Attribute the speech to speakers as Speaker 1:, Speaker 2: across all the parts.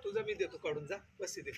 Speaker 1: तुझा मी देतो काढून जा बस दे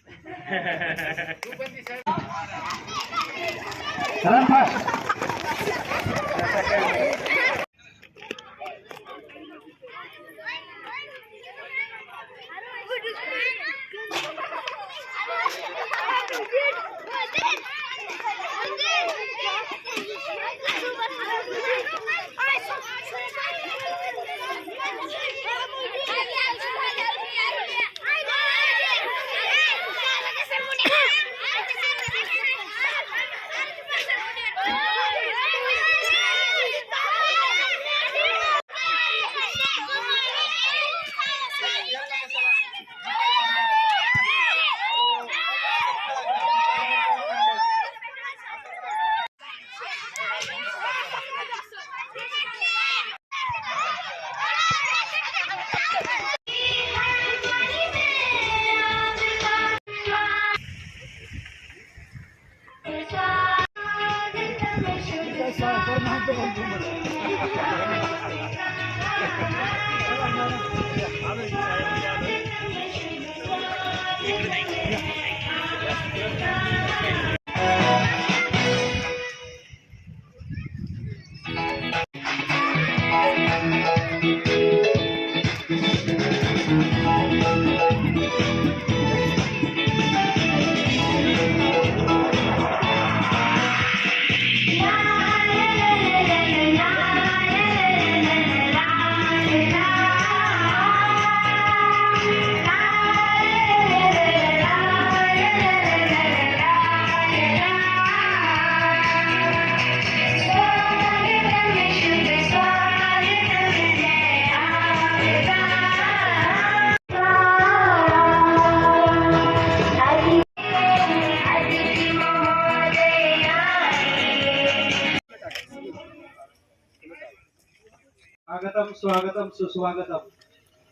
Speaker 2: स्वागतम स्वागतम सुस्वागतम।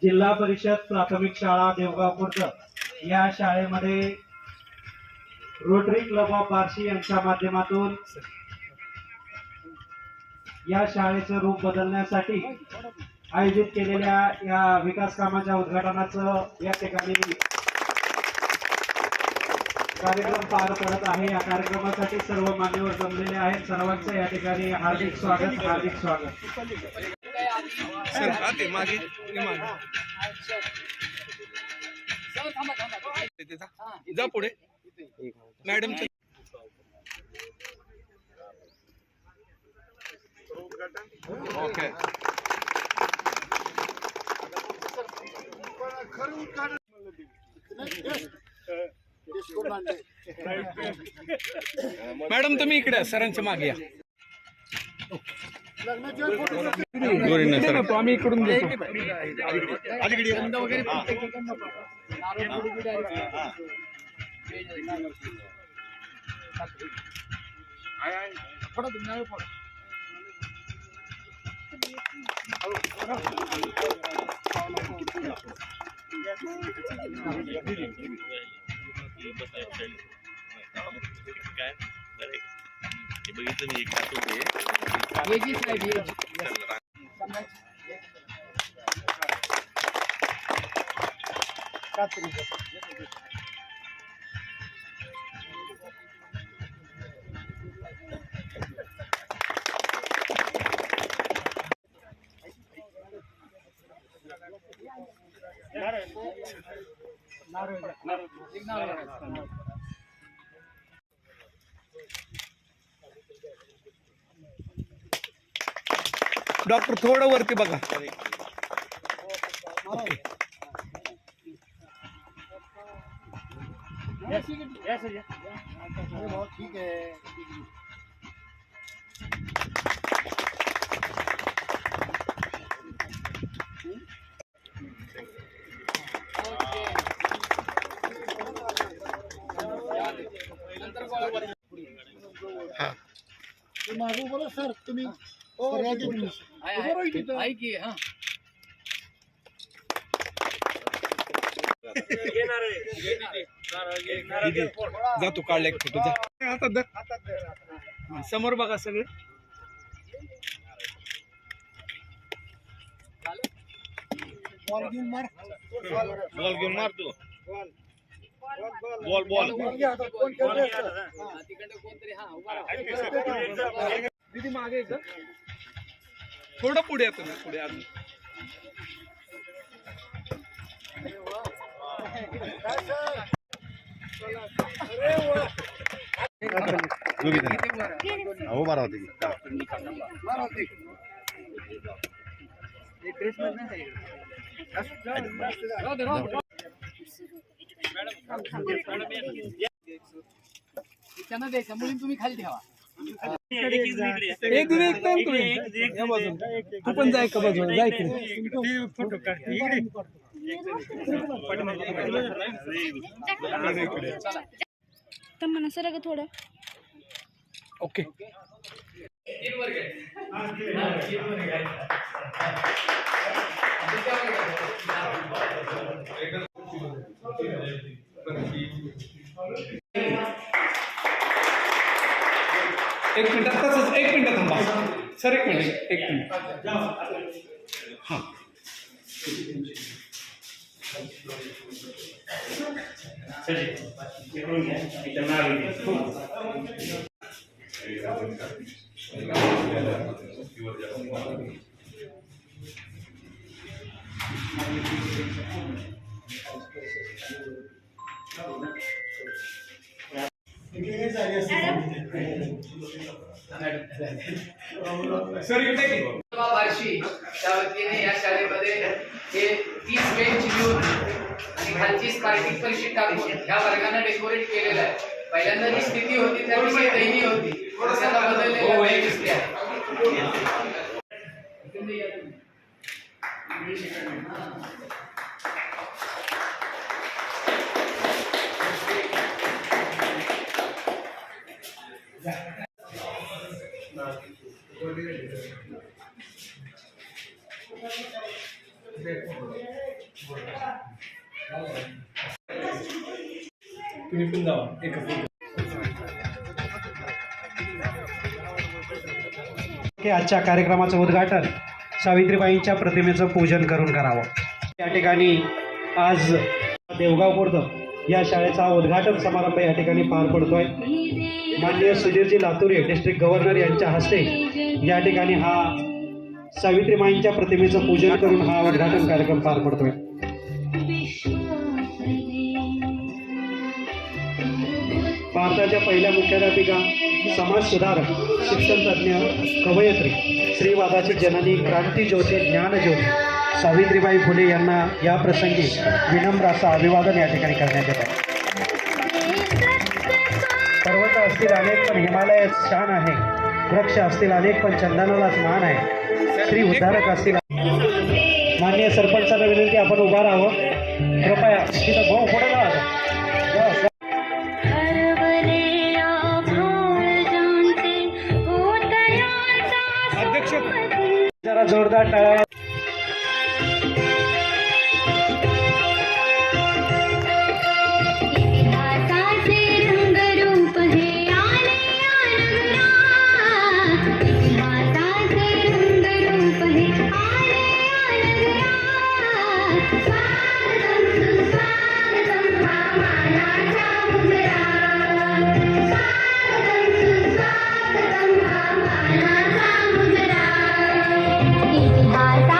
Speaker 2: जिल्हा परिषद प्राथमिक शाळा देवगाव खुर्द या शाळेमध्ये रोटरी क्लब ऑफ बार्शी यांच्या माध्यमातून या शाळेचं रूप बदलण्यासाठी आयोजित केलेल्या या विकास कामाच्या उद्घाटनाचं या ठिकाणी कार्यक्रम पार पडत आहे। या कार्यक्रमासाठी सर्व मान्यवर जमलेले आहेत। सर्वांचं या ठिकाणी हार्दिक स्वागत हार्दिक स्वागत।
Speaker 1: सर आते मागे जा पुढे मॅडम ओके मॅडम तुम्ही इकडे सरांच्या मागे या आम्ही इकडून बघितलं मी एक डॉक्टर थोडं वरती बघा
Speaker 2: ठीक आहे। मागू बोला सर तुम्ही
Speaker 1: जा तू काढला एक फोटो जा समोर बघा सगळे बॉल घेऊन मार तू बॉल दीदी मागे एक थोडं पुढे येतो ना पुढे अजून
Speaker 3: हो बारा होते
Speaker 4: मुलीं तुम्ही खाली ठेवा.
Speaker 1: एक दिवस एक टाइम तुम्ही या बाजूला तू पण जाय का बाजूला जाय इकडे फोटो काढ
Speaker 5: तर म्हणा सर अगं थोडं
Speaker 1: ओके एक मिनिट तसंच एक मिनिट थांबा सर एक मिनिट हां सर इकडे
Speaker 4: बार्शी त्या वतीने या शाळेमध्ये हे 30 बेंच घेऊन आणि खालची स्पार्किंग परिषद टाकून ह्या वर्गाने डेकोरेट केलेलं आहे. पहिल्यांदा जी स्थिती होती त्याविषयी दयनीय होती. त्याला बदललेलं आहे दिसते आहे.
Speaker 1: तुम्ही पण जावा एक
Speaker 2: आजच्या कार्यक्रमाचं उद्घाटन सावित्रीबाईंच्या प्रतिमेचं पूजन करून करावं. या ठिकाणी आज देवगाव खुर्द या शाळेचा उद्घाटन समारंभ या ठिकाणी पार पडतोय. माननीय सुधीरजी लातुरे डिस्ट्रिक्ट गव्हर्नर यांच्या हस्ते या ठिकाणी हा सावित्रीबाईंच्या प्रतिमेचं पूजन करून हा उद्घाटन कार्यक्रम पार पडतोय. भारताच्या पहिल्या मुख्याध्यापिका, समाज सुधारक, शिक्षण तज्ज्ञ, कवयित्री, श्रीवादाची जननी, क्रांतीज्योती, ज्ञानज्योती सावित्रीबाई फुले यांना या प्रसंगी विनम्र असं अभिवादन या ठिकाणी करण्यात येत आहे. पर्वत असतील अनेक पण हिमालय शान आहे, वृक्ष असतील अनेक पण चंदनालाच मान आहे, श्री उद्धारक असतील. माननीय सरपंचांना विनंती आपण उभा राहावं कृपया. तिथं भाऊ पुढे लावा. जरा जोरदार टाळ्या.
Speaker 5: इतिहास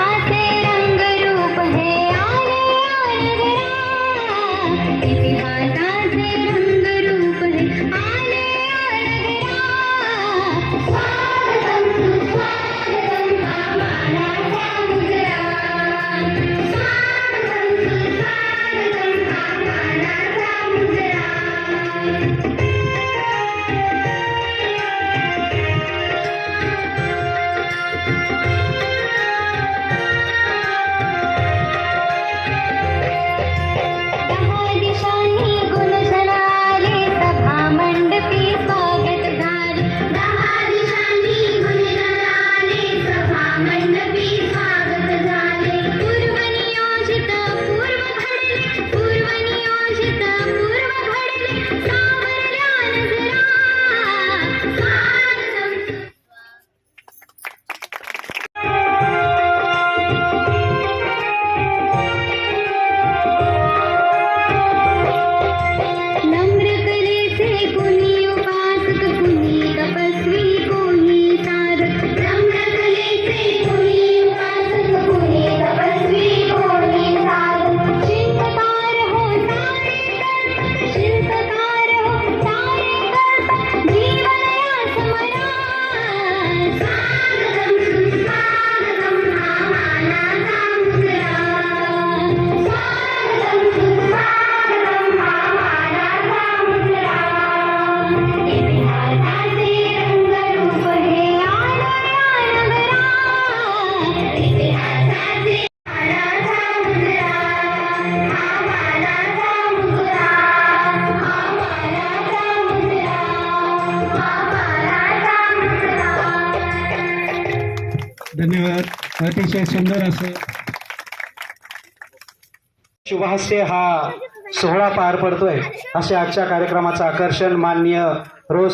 Speaker 2: अतिशय सुंदर असं शुभहास्य हा सोहळा पार पडतोय. असे आजच्या कार्यक्रमाचं आकर्षण माननीय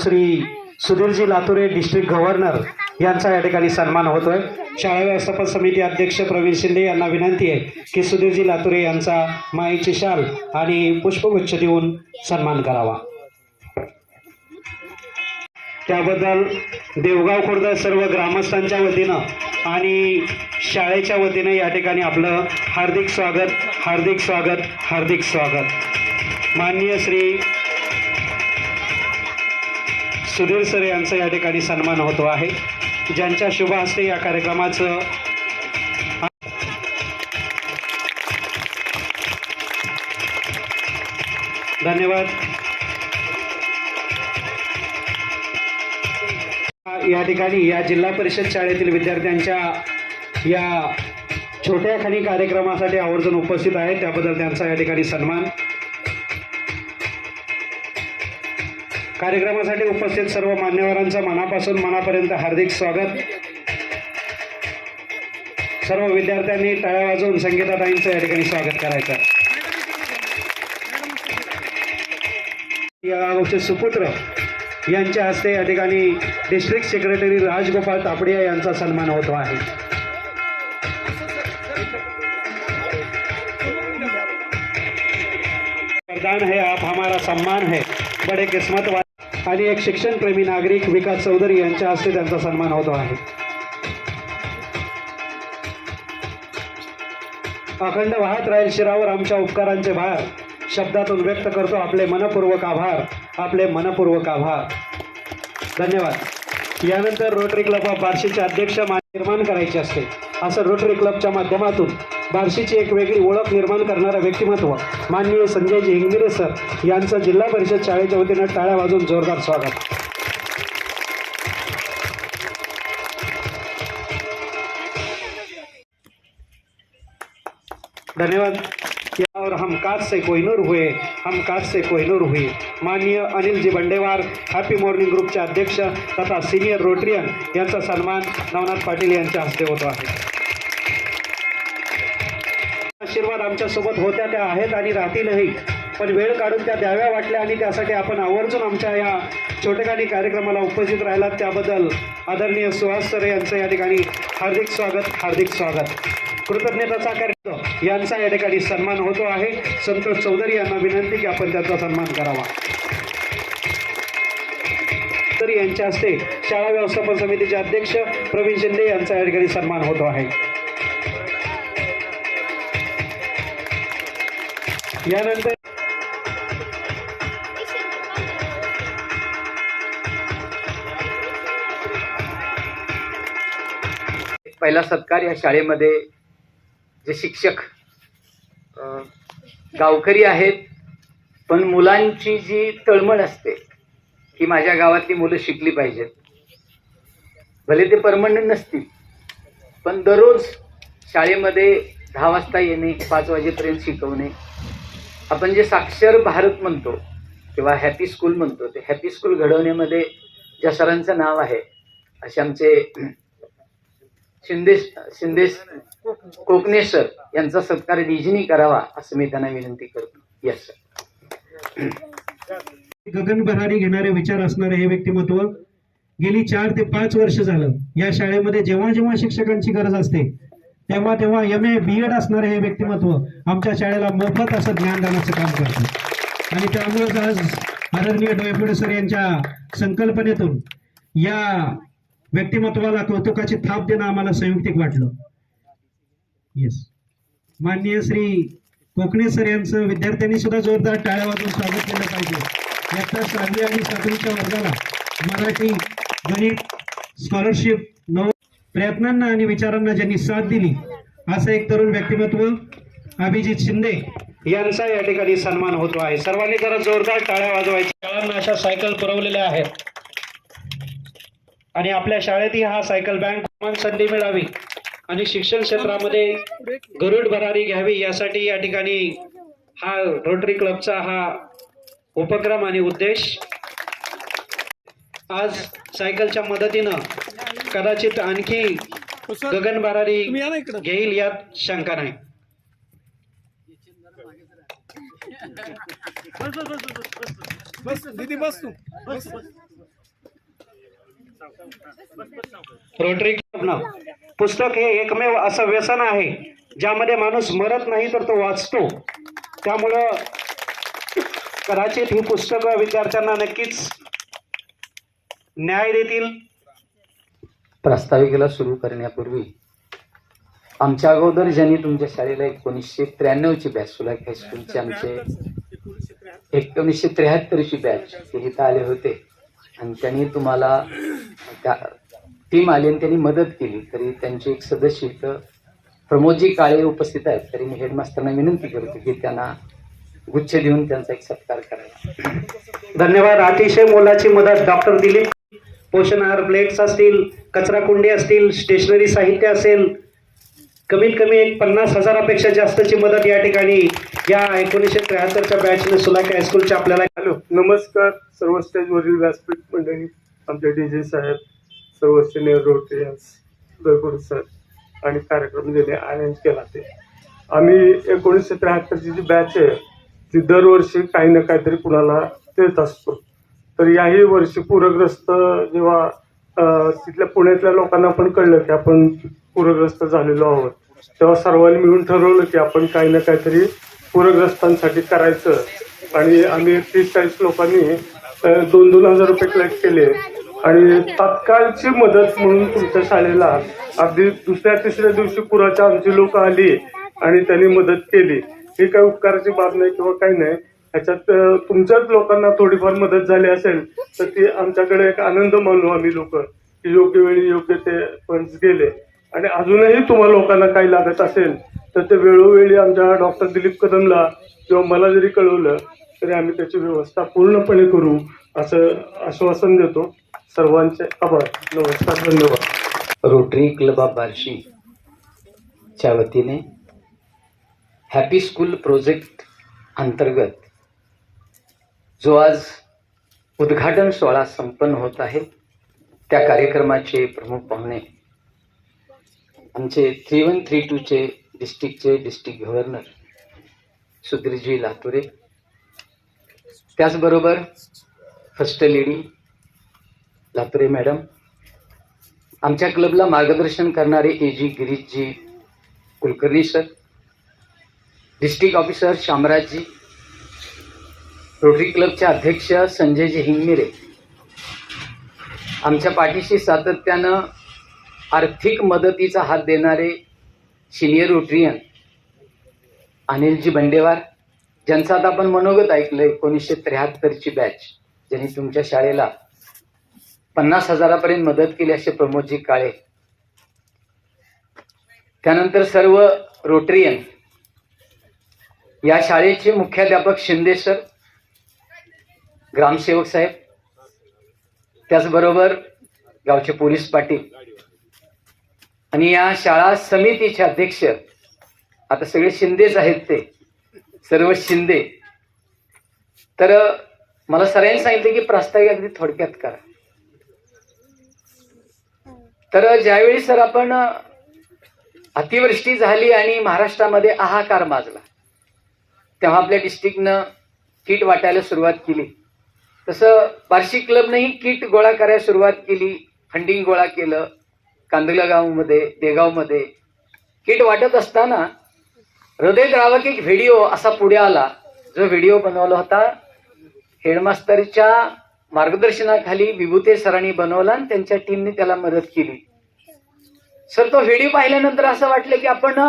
Speaker 2: श्री सुधीरजी लातुरे डिस्ट्रिक्ट गव्हर्नर यांचा या ठिकाणी सन्मान होतोय. शाळा व्यवस्थापन समिती अध्यक्ष प्रवीण शिंदे यांना विनंती आहे की सुधीरजी लातुरे यांचा मायेची शाल आणि पुष्पगुच्छ देऊन सन्मान करावा. त्याबद्दल देवगाव खुर्द सर्व ग्रामस्थांच्या वतीनं आणि शाळेच्या वतीनं या ठिकाणी आपलं हार्दिक स्वागत हार्दिक स्वागत हार्दिक स्वागत. माननीय श्री सुधीर सर यांचा या ठिकाणी सन्मान होतो आहे, ज्यांच्या शुभ हस्ते या कार्यक्रमाचं धन्यवाद. या ठिकाणी या जिल्हा परिषद शाळेतील विद्यार्थ्यांच्या या छोट्याखानी कार्यक्रमासाठी आवर्जून उपस्थित आहेत, त्याबद्दल त्यांचा या ठिकाणी सन्मान. कार्यक्रमासाठी उपस्थित सर्व मान्यवरांचं मनापासून मनापर्यंत हार्दिक स्वागत. सर्व विद्यार्थ्यांनी टाळ्या वाजवून संगीताताईंचं या ठिकाणी स्वागत करायचं. या गावचे सुपुत्र यांच्या हस्ते या ठिकाणी डिस्ट्रिक्ट सेक्रेटरी राजगोपाळ तापडिया यांचा सन्मान होतो आहे. वरदान है आप हमारा सम्मान है बड़े किस्मत वाले. आणि एक शिक्षण प्रेमी नागरिक विकास चौधरी यांच्या हस्ते त्यांचा सन्मान होतो आहे. अखंड वाहत राहील शिरावर आमच्या उपकारांचे भार, शब्दातून व्यक्त करतो आपले मनपूर्वक आभार आपले मनपूर्वक आभार. धन्यवाद. यानंतर रोटरी क्लब ऑफ बार्शीचे अध्यक्ष निर्माण करायचे असते. असं रोटरी क्लबच्या माध्यमातून बार्शीची एक वेगळी ओळख निर्माण करणारं व्यक्तिमत्व माननीय संजयजी हिंगमिरे सर यांचं जिल्हा परिषद शाळेच्या वतीनं टाळ्या वाजवून जोरदार स्वागत. धन्यवाद. और हम काज से कोहिनूर हुए हम काज से कोहिनूर हुए. माननीय अनिलजी बंडेवार हॅपी मॉर्निंग ग्रुपचे अध्यक्ष तथा सिनियर रोटरियन यांचा सन्मान नवनाथ पाटील यांच्या हस्ते होतो आहे. आशीर्वाद आमच्यासोबत होत्या, त्या आहेत आणि राहतीलही, पण वेळ काढून त्या द्याव्या वाटल्या आणि त्यासाठी आपण आवर्जून आमच्या या छोटेखानी कार्यक्रमाला उपस्थित राहिलात, त्याबद्दल आदरणीय सुहास सर यांचं या ठिकाणी हार्दिक स्वागत हार्दिक स्वागत. कृतज्ञताचा कार्यक्रम यांचा या ठिकाणी सन्मान होतो आहे. संतोष चौधरी यांना विनंती की आपण त्याचा सन्मान करावा. तर यांच्या हस्ते शाळा व्यवस्थापन समितीचे अध्यक्ष प्रवीण शिंदे यांचा या ठिकाणी सन्मान होतो आहे. यानंतर
Speaker 4: पहिला सत्कार या शाळेमध्ये जे शिक्षक गावकरी आहेत, पण मुलांची जी तळमळ असते की माझ्या गावातली मुलं शिकली पाहिजेत, भले ते परमनंट नसतील, पण दररोज शाळेमध्ये 10 वाजता येणे, 5 वाजेपर्यंत शिकवणे. आपण जे साक्षर भारत म्हणतो किंवा हॅपी स्कूल म्हणतो, ते हॅपी स्कूल घडवण्यामध्ये ज्या सरांचं नाव आहे असे आमचे शिंदे कोकणे सर यांचा सत्कार डीजीनी करावा असं मी त्यांना विनंती करतो. Yes sir.
Speaker 2: गगनभरारी घेणारे विचार असणारे हे व्यक्तिमत्व गेली 4 ते 5 वर्ष झालं या शाळेमध्ये जेव्हा जेव्हा शिक्षकांची गरज असते तेव्हा तेव्हा MA BEd असणारे हे व्यक्तिमत्व आमच्या शाळेला मोफत असं ज्ञानदानाचं काम करतं. आणि त्यामुळेच आज आदरणीय डोयफोडे सर यांच्या संकल्पनेतून या व्यक्तिमत्वाला कौतुकाची थाप देणं आम्हाला संयुक्तिक वाटलं. येस. माननीय श्री कोकणे सर यांचं विद्यार्थ्यांनी सुद्धा जोरदार टाळ्या वाजवून स्वागत केलं पाहिजे. इयत्ता 6वी आणि 7वीच्या वर्गाला मराठी गणित स्कॉलरशिप प्रयत्नांना आणि विचारांना ज्यांनी साथ दिली असं एक तरुण व्यक्तिमत्व अभिजित शिंदे यांचा या ठिकाणी सन्मान होतो आहे. सर्वांनी जरा जोरदार टाळ्या वाजवायच्या. शाळांना अशा सायकल पुरवलेल्या आहेत आणि आपल्या शाळेतही हा सायकल बँक संधी मिळावी आणि शिक्षण क्षेत्रामध्ये गरुड भरारी घ्यावी यासाठी या ठिकाणी हा रोटरी क्लबचा हा उपक्रम आणि उद्देश. आज सायकलच्या मदतीनं कदाचित आणखी
Speaker 1: सर,
Speaker 2: गगन बारारी
Speaker 1: तुम्ही या ना इकडं.
Speaker 2: घेईल यात शंका नाही.
Speaker 1: बस दीदी बस तू बस.
Speaker 2: रोटरी क्लबनं पुस्तक हे एकमेव असं व्यसन आहे ज्यामध्ये माणूस मरत नाही तर तो वाचतो. त्यामुळं कदाचित ही पुस्तकं विद्यार्थ्यांना नक्कीच न्याय देतील.
Speaker 3: प्रास्ताविकेला सुरू करण्यापूर्वी आमच्या अगोदर ज्यांनी तुमच्या शाळेला 1993ची बॅच सुलाक हायस्कूलचे आमचे 1973ची बॅच ते इथं आले होते आणि त्यांनी तुम्हाला टीम आली आणि त्यांनी मदत केली. तरी त्यांचे एक सदस्य इथं प्रमोदजी काळे उपस्थित आहेत. तरी मी हेडमास्टरना विनंती करतो की त्यांना गुच्छ देऊन त्यांचा एक सत्कार करायला.
Speaker 2: धन्यवाद. अतिशय मोलाची मदत डॉक्टर दिलीप. पोषण आहार प्लेट्स असतील, कचरा कुंडी असतील, स्टेशनरी साहित्य असेल, कमीत कमी एक 50,000पेक्षा जास्तची मदत या ठिकाणी या 1973च्या बॅचने सुलाके हायस्कूलच्या आपल्याला.
Speaker 6: हॅलो, नमस्कार सर्व स्टेजवरील व्यासपीठ मंडळी, आमचे DJ साहेब, सर्व सिनियर रोटरियन्स, दरगुड सर आणि कार्यक्रम ज्याने अरेंज केला ते. आम्ही 1973ची जी बॅच आहे ती दरवर्षी काही ना काहीतरी कुणाला देत असतो. तर याही वर्षी पूरग्रस्त जेव्हा तिथल्या पुण्यातल्या लोकांना पण कळलं की आपण पूरग्रस्त झालेलो आहोत, तेव्हा सर्वांनी मिळून ठरवलं की आपण काही ना काहीतरी पूरग्रस्तांसाठी करायचं. आणि आम्ही 30-40 लोकांनी 2-2 हजार रुपये कलेक्ट केले आणि तात्काळची मदत म्हणून तुमच्या शाळेला अगदी दुसऱ्या-तिसऱ्या दिवशी पुराच्या आमची लोक आली आणि त्यांनी मदत केली. ही काही उपकाराची बाब नाही किंवा काही नाही. ह्याच्यात तुमच्याच लोकांना थोडीफार मदत झाली असेल तर ती आमच्याकडे एक आनंद मानू आम्ही लोक की योग्य वेळी योग्य ते फंड्स गेले. आणि अजूनही तुम्हाला लोकांना काही लागत असेल तर ते वेळोवेळी आमच्या डॉक्टर दिलीप कदमला किंवा मला जरी कळवलं तरी आम्ही त्याची व्यवस्था पूर्णपणे करू असं आश्वासन देतो. सर्वांचे आभार. नमस्कार. धन्यवाद.
Speaker 3: रोटरी क्लब ऑफ बार्शी च्या वतीने हॅपी स्कूल प्रोजेक्ट अंतर्गत जो आज उद्घाटन सोहळा संपन्न होत आहे त्या कार्यक्रमाचे प्रमुख पाहुणे आमचे 3132चे डिस्ट्रिक्टचे डिस्ट्रिक्ट गव्हर्नर सुधीरजी लातुरे, त्याचबरोबर फर्स्ट लेडी लातुरे मॅडम, आमच्या क्लबला मार्गदर्शन करणारे AG Girishji Kulkarni sir, district officer Shamrajji, Rotary क्लबचे अध्यक्ष संजयजी हिंगमिरे, आमच्या पाठीशी सातत्यानं आर्थिक मदतीचा हात देणारे सिनियर रोटरियन अनिलजी बंडेवार, ज्यांचं आता आपण मनोगत ऐकलं 1973ची बॅच ज्यांनी तुमच्या शाळेला 50,000पर्यंत मदत केली असे प्रमोदजी काळे, त्यानंतर सर्व रोटरियन, या शाळेचे मुख्याध्यापक शिंदे सर, ग्रामसेवक साहेब, त्याचबरोबर गावचे पोलीस पाटील आणि या शाळा समितीचे अध्यक्ष, आता सगळे शिंदेच आहेत, ते सर्व शिंदे. तर मला सरांनी सांगितलं की प्रास्ताविक अगदी थोडक्यात करा. तर ज्यावेळी सर आपण अतिवृष्टी झाली आणि महाराष्ट्रामध्ये हाहाकार माजला तेव्हा आपल्या डिस्ट्रिक्टनं किट वाटायला सुरुवात केली. तसं बार्शी क्लबनेही किट गोळा करायला सुरुवात केली, फंडिंग गोळा केलं. कांदला गावमध्ये, देगावमध्ये किट वाटत असताना हृदयद्रावक एक व्हिडिओ असा पुढे आला, जो व्हिडिओ बनवला होता हेडमास्टरच्या मार्गदर्शनाखाली विभूते सरांनी बनवला आणि त्यांच्या टीमने त्याला मदत केली. सर, तो व्हिडिओ पाहिल्यानंतर असं वाटलं की आपण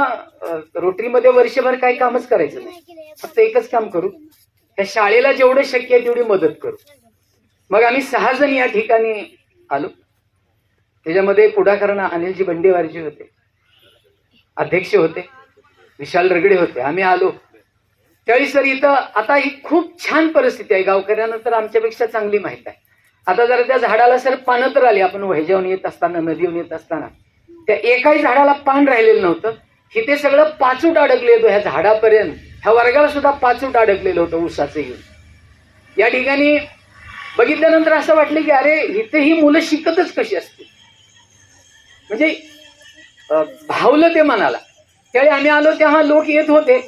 Speaker 3: रोटरीमध्ये वर्षभर काही कामच करायचं नाही, फक्त एकच काम करू, त्या शाळेला जेवढं शक्य आहे तेवढी मदत करू. मग आम्ही 6 जण या ठिकाणी आलो. त्याच्यामध्ये पुढाकारांना अनिलजी बंडेवारजी होते, अध्यक्ष होते, विशाल रगडे होते. आम्ही आलो त्यावेळी सर इथं आता ही खूप छान परिस्थिती आहे, गावकऱ्यांना तर आमच्यापेक्षा चांगली माहित आहे. आता जरा त्या झाडाला सर पानं तर आली, आपण वैजावून येत असताना, नदीहून येत असताना त्या एकाही झाडाला पान राहिलेलं नव्हतं. इथे सगळं पाचूट अडकलेलं होतं, ह्या झाडापर्यंत, ह्या वर्गाला सुद्धा पाचूट अडकलेलं होतं ऊसाचं घेऊन. या ठिकाणी बघितल्यानंतर असं वाटलं की अरे इथे ही मुलं शिकतच कशी असतील, म्हणजे भावलं ते मनाला. त्यावेळी आम्ही आलो तेव्हा लोक येत होते,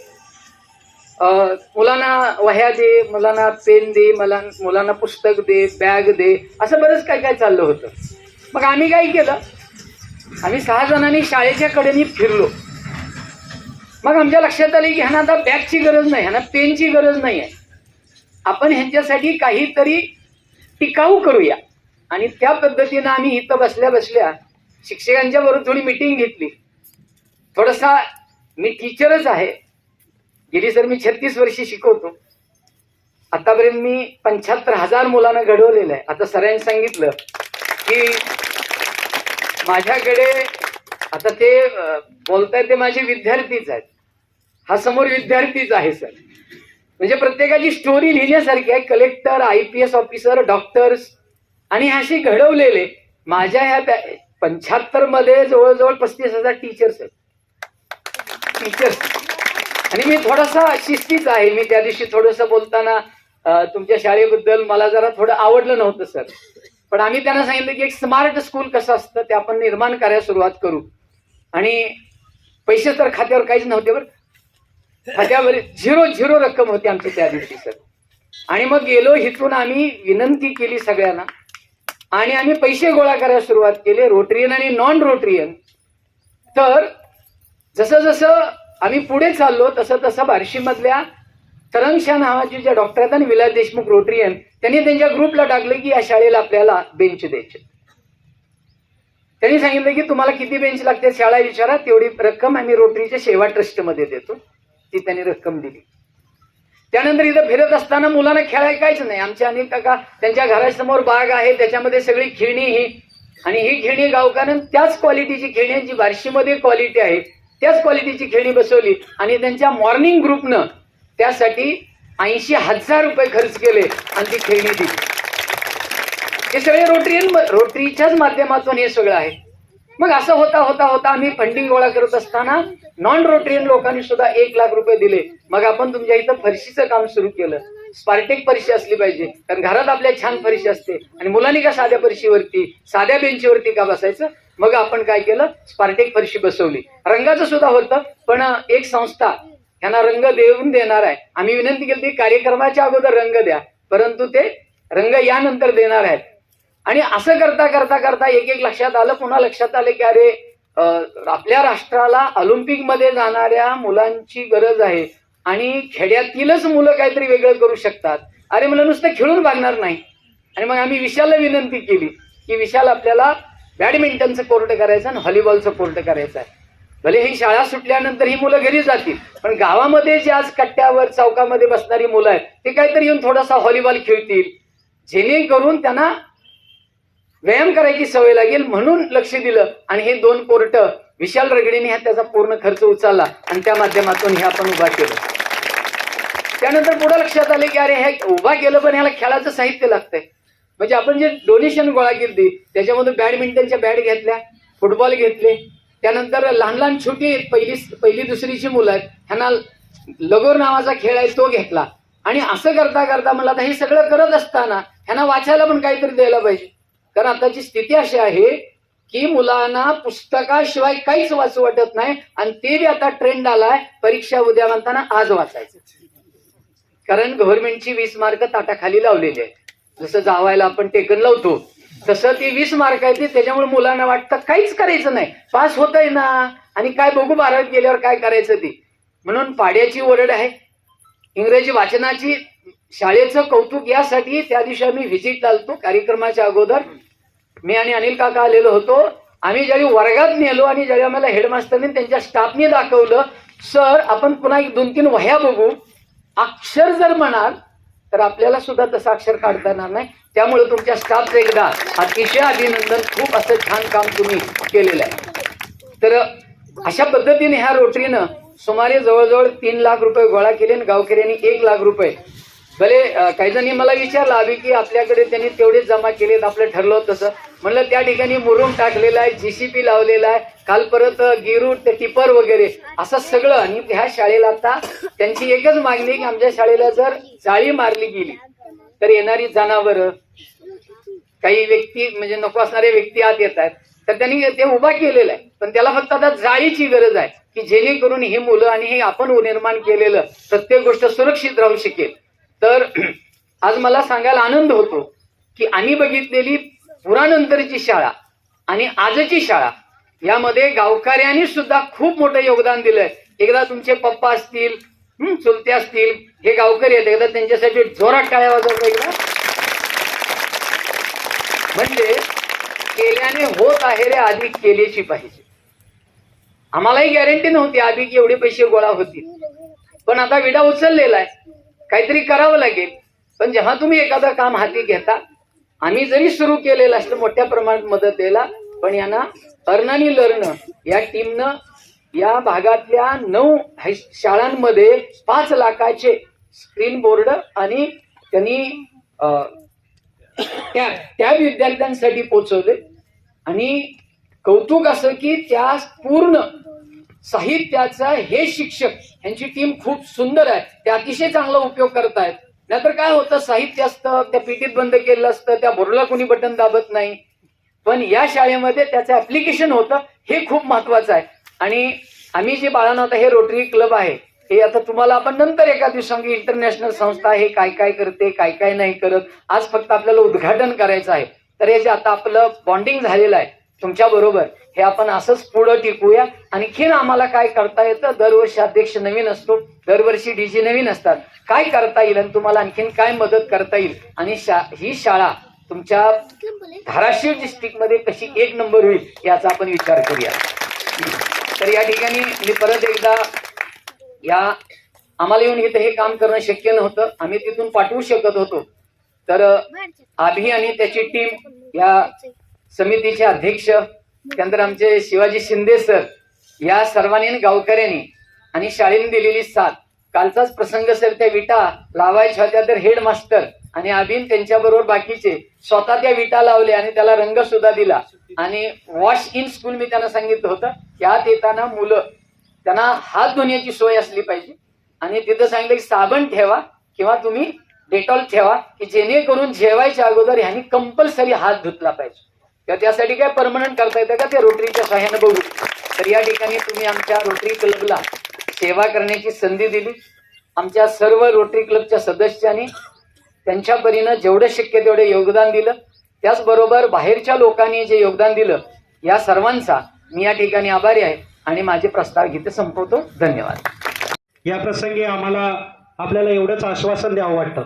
Speaker 3: मुलांना वह्या दे, मुलांना पेन दे, मुलांना पुस्तक दे, बॅग दे, असं बरंच काय काय चाललं होतं. मग आम्ही काय केलं, आम्ही 6 जणांनी शाळेच्या कडेने फिरलो. मग आमच्या लक्षात आले की ह्यांना आता बॅगची गरज नाही, ह्यांना पेनची गरज नाही आहे, आपण ह्यांच्यासाठी काहीतरी टिकाऊ करूया. आणि त्या पद्धतीनं आम्ही इथं बसल्या बसल्या शिक्षकांच्या बरोबर थोडी मिटिंग घेतली. थोडासा मी टीचरच आहे, गेली सर मी 36 वर्षे शिकवतो. आतापर्यंत मी 75,000 मुलांना घडवलेलं आहे. आता सरांनी सांगितलं की माझ्याकडे आता ते बोलतायत ते माझे विद्यार्थीच आहेत. हा समोर विद्यार्थीच आहे सर. म्हणजे प्रत्येकाची स्टोरी लिहिण्यासारखी आहे. कलेक्टर, IPS ऑफिसर, डॉक्टर्स आणि अशी घडवलेले माझ्या ह्या 75 मध्ये जवळजवळ 35,000 टीचर्स आहेत. टीचर्स. आणि मी थोडासा शिस्तीच आहे. मी त्या दिवशी थोडंसं बोलताना तुमच्या शाळेबद्दल मला जरा थोडं आवडलं नव्हतं सर, पण आम्ही त्यांना सांगितलं की एक स्मार्ट स्कूल कसं असतं ते आपण निर्माण करायला सुरुवात करू. आणि पैसे तर खात्यावर काहीच नव्हते बरं, खात्यावर 0 रक्कम होती आमची त्या दिवशी सर. आणि मग गेलो इथून, आम्ही विनंती केली सगळ्यांना आणि आम्ही पैसे गोळा करायला सुरुवात केली, रोटरियन आणि नॉन रोटरियन. तर जसं जसं आम्ही पुढे चाललो तसं तसं बार्शीमधल्या तरंगशा नावाचे ज्या डॉक्टर आहेत आणि विलास देशमुख रोटरियन, त्यांनी त्यांच्या ग्रुपला टाकलं की या शाळेला आपल्याला बेंच द्यायचे. त्यांनी सांगितलं की तुम्हाला किती बेंच लागते शाळा विचारा, तेवढी रक्कम आम्ही रोटरीच्या सेवा ट्रस्टमध्ये देतो. ती त्यांनी रक्कम दिली. त्यानंतर इथं फिरत असताना मुलांना खेळायला काहीच नाही. आमचे अनिल काका त्यांच्या घरासमोर बाग आहे, त्याच्यामध्ये सगळी खेळणी ही, आणि ही खेळणी गावकानं त्याच क्वालिटीची खेळणी जी बार्शीमध्ये क्वालिटी आहे त्याच क्वालिटीची खेळणी बसवली. आणि त्यांच्या मॉर्निंग ग्रुपनं त्यासाठी 80,000 रुपये खर्च केले आणि ती खेळणी दिली. हे सगळे रोटरीच्याच माध्यमातून हे सगळं आहे. मग असं होता होता होता आम्ही फंडिंग गोळा करत असताना नॉन रोटरियन लोकांनी सुद्धा 1 लाख रुपये दिले. मग आपण तुमच्या इथं फरशीचं काम सुरू केलं. स्पार्टेक फरशी असली पाहिजे, कारण घरात आपल्या छान फरशी असते आणि मुलांनी का साध्या फरशीवरती, साध्या बेंचवरती का बसायचं. मग आपण काय केलं, स्पार्टेक फरशी बसवली. रंगाचं सुद्धा होतं, पण एक संस्था ह्यांना रंग देऊन देणार आहे. आम्ही विनंती केली की कार्यक्रमाच्या अगोदर रंग द्या, परंतु ते रंग यानंतर देणार आहेत. आणि असं करता करता करता एक लक्षात आलं. पुन्हा लक्षात आलं की अरे आपल्या राष्ट्राला ऑलिम्पिकमध्ये जाणाऱ्या मुलांची गरज आहे आणि खेड्यातीलच मुलं काहीतरी वेगळं करू शकतात. अरे मला नुसतं खेळून भागणार नाही. आणि मग आम्ही विशालला विनंती केली की विशाल आपल्याला बॅडमिंटनचं कोर्ट करायचं आणि व्हॉलीबॉलचं कोर्ट करायचं आहे. भले ही शाळा सुटल्यानंतर ही मुलं घरी जातील, पण गावामध्ये जे आज कट्ट्यावर चौकामध्ये बसणारी मुलं आहेत ते काहीतरी येऊन थोडासा व्हॉलीबॉल खेळतील, जेणेकरून त्यांना व्यायाम करायची सवय लागेल. म्हणून लक्ष दिलं आणि हे 2 कोर्ट विशाल रगडेने ह्या त्याचा पूर्ण खर्च उचलला आणि त्या माध्यमातून हे आपण उभा केलं. त्यानंतर पुढे लक्षात आले की अरे हे उभा केलं पण ह्याला खेळाचं साहित्य लागतंय. म्हणजे आपण जे डोनेशन गोळा केली त्याच्यामधून बॅडमिंटनच्या बॅट घेतल्या, फुटबॉल घेतले. त्यानंतर लहान लहान छोटी पहिली दुसरीची मुलं आहेत, ह्यांना लगोर नावाचा खेळ आहे तो घेतला. आणि असं करता करता मला आता हे सगळं करत असताना ह्यांना वाचायला पण काहीतरी द्यायला पाहिजे. कारण आताची स्थिती अशी आहे की मुलांना पुस्तकाशिवाय काहीच वाचू वाटत नाही. आणि ते बी आता ट्रेंड आलाय, परीक्षा उद्या म्हणताना आज वाचायचं. कारण गव्हर्नमेंटची 20 मार्क ताटाखाली लावलेली आहे. जसं जावायला आपण टेकन लावतो तसं ती 20 मार्क आहे. त्याच्यामुळे मुलांना वाटतं काहीच करायचं नाही, पास होतंय ना, आणि काय बघू 12वीत गेल्यावर काय करायचं ती. म्हणून पाड्याची ओरड आहे. इंग्रजी वाचनाची शाळेचं कौतुक यासाठी त्या दिवशी आम्ही व्हिजिट लावतो. कार्यक्रमाच्या अगोदर मी आणि अनिल काका आलेलो होतो. आम्ही ज्यावेळी वर्गात नेलो आणि ज्यावेळी आम्हाला हेडमास्टरने त्यांच्या स्टाफने दाखवलं, सर आपण पुन्हा 2-3 वह्या बघू, अक्षर जर म्हणाल तर आपल्याला सुद्धा तसं अक्षर काढता येणार नाही. त्यामुळे तुमच्या स्टाफचं एकदा अतिशय अभिनंदन. खूप असं छान काम तुम्ही केलेलं आहे. तर अशा पद्धतीने ह्या रोटरीनं सुमारे जवळजवळ 3 लाख रुपये गोळा केले आणि गावकऱ्यांनी 1 लाख रुपये. भले काही जणी मला विचारलं आम्ही की आपल्याकडे त्यांनी तेवढेच जमा केलेत, आपलं ठरलं तसं. म्हणलं त्या ठिकाणी मुरुम टाकलेला आहे, JCP लावलेला आहे, काल परत गिरूट टिपर वगैरे असं सगळं. आणि ह्या शाळेला आता त्यांची एकच मागणी की आमच्या शाळेला जर जाळी मारली गेली तर येणारी जनावरं, काही व्यक्ती म्हणजे नको असणारे व्यक्ती आत येत आहेत. तर त्यांनी ते उभा केलेलं आहे, पण त्याला फक्त आता जाळीची गरज आहे की जेणेकरून ही मुलं आणि हे आपण निर्माण केलेलं प्रत्येक गोष्ट सुरक्षित राहू शकेल. तर आज मला सांगायला आनंद होतो की आम्ही बघितलेली पुरानंतरची शाळा आणि आजची शाळा यामध्ये गावकऱ्यांनी सुद्धा खूप मोठं योगदान दिलंय. एकदा तुमचे पप्पा असतील, चुलते असतील, हे गावकरी आहेत, एकदा त्यांच्यासाठी जोरात टाळ्या वाजवतो एकदा. म्हणजे केल्याने होत आहे रे, आधी केल्याची पाहिजे. आम्हालाही गॅरंटी नव्हती आधी की एवढे पैसे गोळा होतील, पण आता विडा उचललेला आहे, काहीतरी करावं लागेल. पण जेव्हा तुम्ही एखादं काम हाती घेता, आम्ही जरी सुरू केलेलं असतं मोठ्या प्रमाणात मदत द्यायला, पण यांना अर्न आणि लर्न या टीमनं या भागातल्या 9 शाळांमध्ये 5 लाखाचे स्क्रीन बोर्ड आणि त्यांनी त्या विद्यार्थ्यांसाठी पोहोचवले. आणि कौतुक असं की त्या पूर्ण साहित्याचा हे शिक्षक यांची टीम खूप सुंदर आहे, ते अतिशय चांगला उपयोग करतायत. नाहीतर काय होतं, साहित्य असतं त्या पिटीत बंद केलेलं असतं, त्या बोर्डला कोणी बटन दाबत नाही. पण या शाळेमध्ये त्याचं ऍप्लिकेशन होतं, हे खूप महत्वाचं आहे. आणि आम्ही जे बाळांनो आता हे रोटरी क्लब आहे, हे आता तुम्हाला आपण नंतर एका दिवसांगी इंटरनॅशनल संस्था हे काय काय करते काय काय नाही करत, आज फक्त आपल्याला उद्घाटन करायचं आहे. तर हे जे आता आपलं बॉन्डिंग झालेलं आहे तुमच्या बरोबर, हे आपण असंच पुढं टिकूया. आणखीन आम्हाला काय करता येतं, दरवर्षी अध्यक्ष नवीन असतो, दरवर्षी डीजी नवीन असतात, काय करता येईल आणि तुम्हाला आणखीन काय मदत करता येईल आणि ही शाळा तुमच्या धाराशिव डिस्ट्रिक्ट मध्ये कशी 1 नंबर होईल याचा आपण विचार करूया. तर या ठिकाणी मी परत एकदा आम्हाला येऊन इथं हे काम करणं शक्य नव्हतं, आम्ही तिथून पाठवू शकत होतो. तर आभी आणि त्याची टीम, या समितीचे अध्यक्ष, त्यानंतर आमचे शिवाजी शिंदे सर, या सर्वांनी गावकऱ्यांनी आणि शाळेने दिलेली साथ. कालचाच प्रसंग सर, त्या विटा लावायच्या होत्या तर हेडमास्टर आणि अभिन त्यांच्याबरोबर बाकीचे स्वतः त्या विटा लावल्या आणि त्याला रंग सुद्धा दिला. आणि वॉश इन स्कूल मी त्यांना सांगितलं होतं, त्यात येताना मुलं त्यांना हात धुण्याची सोय असली पाहिजे. आणि तिथं सांगितलं की साबण ठेवा किंवा तुम्ही डेटॉल ठेवा, की जेणेकरून जेवायच्या अगोदर ह्यांनी कंपल्सरी हात धुतला पाहिजे. तर त्यासाठी काय परमनंट करता येतं का, ते रोटरीच्या सहाय्याने बघू. तर या ठिकाणी तुम्ही आमच्या रोटरी क्लबला सेवा करण्याची संधी दिली. आमच्या सर्व रोटरी क्लबच्या सदस्यांनी त्यांच्या परीनं जेवढं शक्य तेवढे योगदान दिलं. त्याचबरोबर बाहेरच्या लोकांनी जे योगदान दिलं, या सर्वांचा मी या ठिकाणी आभारी आहे आणि माझे प्रस्ताव इथे संपवतो. धन्यवाद.
Speaker 2: या प्रसंगी आपल्याला एवढंच आश्वासन द्यावं वाटतं,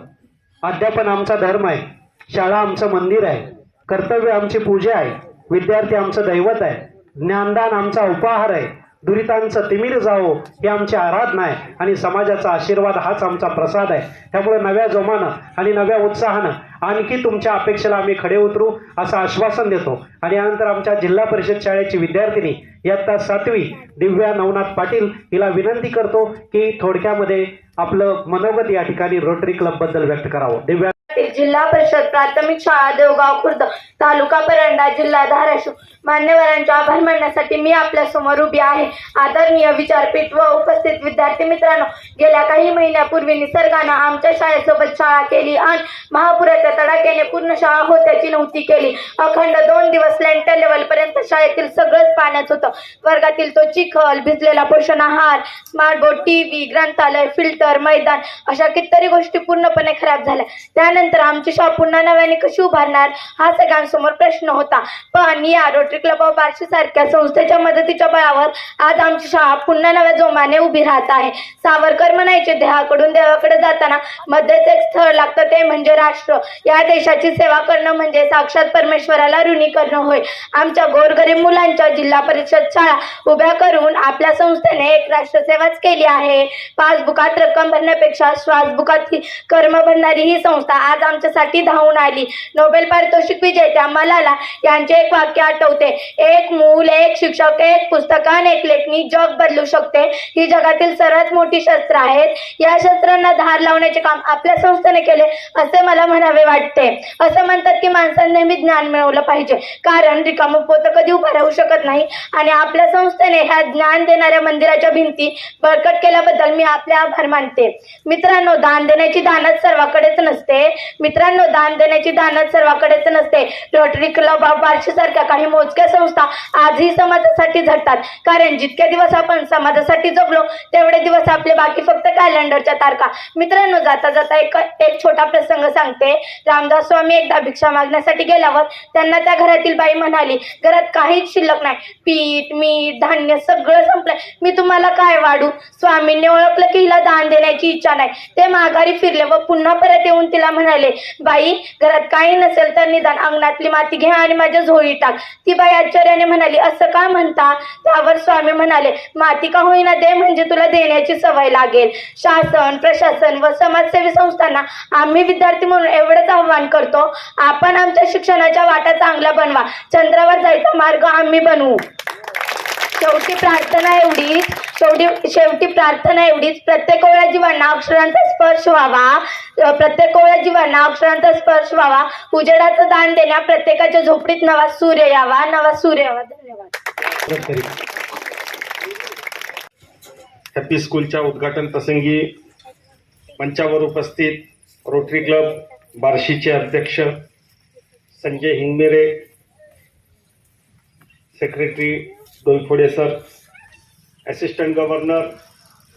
Speaker 2: अध्यापन आमचा धर्म आहे, शाळा आमचं मंदिर आहे, कर्तव्य आमची पूजा आहे, विद्यार्थी आमचं दैवत आहे, ज्ञानदान आमचा उपहार आहे, दुरितांचं तिमिर जावो ही आमची आराधना आहे आणि समाजाचा आशीर्वाद हाच आमचा प्रसाद आहे. त्यामुळे नव्या जोमानं आणि नव्या उत्साहानं आणखी तुमच्या अपेक्षेला आम्ही खडे उतरू असं आश्वासन देतो. आणि यानंतर आमच्या जिल्हा परिषद शाळेची विद्यार्थिनी इयत्ता 7वी दिव्या नवनाथ पाटील हिला विनंती करतो की थोडक्यामध्ये आपलं मनोगत या ठिकाणी रोटरी क्लब बद्दल व्यक्त करावं. दिव्या
Speaker 5: जिल्हा परिषद प्राथमिक शाळा देवगाव खुर्द, तालुका परंडा, जिल्हा धाराशिव. मान्यवरांचे आभार मानण्यासाठी मी आपल्या समोर उभी आहे. आदरणीय विचारपीठ व उपस्थित विद्यार्थी मित्रांनो, गेल्या काही महिन्यापूर्वी निसर्गानं आमच्या शाळेसोबत शाळा केली आणि महापुराच्या तडाख्याने पूर्ण शाळा होत्याची नव्हती केली. अखंड 2 दिवस लेंटर लेवल पर्यंत शाळेतील सगळंच पाण्यात होतं. वर्गातील तो चिखल, भिजलेला पोषण आहार, स्मार्ट बोर्ड, टीव्ही, ग्रंथालय, फिल्टर, मैदान अशा कितीतरी गोष्टी पूर्णपणे खराब झाल्या. त्यानंतर आमची शाळा पुन्हा नव्याने कशी उभारणार हा सगळ्यांसमोर प्रश्न होता. पण या रोटरी क्लब ऑफ बार्शी सारख्या संस्थेच्या मदतीच्या बळावर आज आमची शाळा पुन्हा नव्या जोमाने उभी राहत आहे. सावरकर म्हणायचे, देहाकडून देवाकडे जाताना मध्येच एक स्थळ लागतं, ते म्हणजे राष्ट्र. या देशाची सेवा करणं म्हणजे साक्षात परमेश्वराला ऋणी करणं होय. आमच्या गोरगरीब मुलांच्या जिल्हा परिषद शाळा उभ्या करून आपल्या संस्थेने एक राष्ट्रसेवाच केली आहे. पासबुकात रक्कम भरण्यापेक्षा श्वासबुकात कर्म भरणारी ही संस्था आज आमच्यासाठी धावून आली. नोबेल पारितोषिक विजेत्या मलाला यांचे एक वाक्य आठवते, एक मूल, एक शिक्षक, एक पुस्तक आणि एक लेखणी जग बदलू शकते. ही जगातील सर्वात मोठी शस्त्र आहेत. या शस्त्रांना धार लावण्याचे काम आपल्या संस्थेने केले असे मला म्हणावे वाटते. असं म्हणतात की माणसाने नेहमी ज्ञान मिळवलं पाहिजे, कारण रिकामं पोतं कधी उभं राहू शकत नाही. आणि आपल्या संस्थेने ह्या ज्ञान देणाऱ्या मंदिराच्या भिंती बळकट केल्याबद्दल मी आपले आभार मानते. मित्रांनो, दान देण्याची दानच सर्वाकडेच नसते. मित्रांनो, दान देण्याची दानत सर्वाकडेच नसते. रोटरी क्लब ऑफ बार्शीसारख्या काही मोजक्या संस्था आजही समाजासाठी झटतात. कारण जितके दिवस आपण समाजासाठी जगलो तेवढे दिवस आपले बाकी फक्त कॅलेंडरच्या तारखा. मित्रांनो, जाता जाता एक छोटा प्रसंग सांगते. रामदास स्वामी एकदा भिक्षा मागण्यासाठी गेल्यावर त्यांना त्या घरातील बाई म्हणाली, घरात काहीच शिल्लक नाही, पीठ मीठ धान्य सगळं संपलंय, मी तुम्हाला काय वाढू. स्वामींनी ओळखलं की हिला दान देण्याची इच्छा नाही. ते माघारी फिरले व पुन्हा परत येऊन तिला म्हणाले, बाई, घरात काही नसेल तर निदान अंगणातली माती घ्या आणि माझ्या झोळी टाक. ती बाई आश्चर्याने म्हणाली, असं का म्हणता. त्यावर स्वामी म्हणाले, माती का होईना दे, म्हणजे तुला देण्याची सवय लागेल. शासन, प्रशासन व समाजसेवी संस्थांना आम्ही विद्यार्थी म्हणून एवढंच आव्हान करतो, आपण आमच्या शिक्षणाच्या वाटा चांगल्या बनवा. चंद्रावर जायचा मार्ग आम्ही बनवू. शेवटी प्रार्थना एवढीच, प्रत्येक ओळ्या जीवांना अक्षरांचा स्पर्श व्हावा. उजेडाचं दान देण्या, प्रत्येकाच्या झोपडीत नवा सूर्य यावा. धन्यवाद.
Speaker 7: हॅपी स्कूलच्या उद्घाटन प्रसंगी मंचावर उपस्थित रोटरी क्लब बार्शीचे अध्यक्ष Sanjay Hingmire, secretary Doiphode sir, assistant governor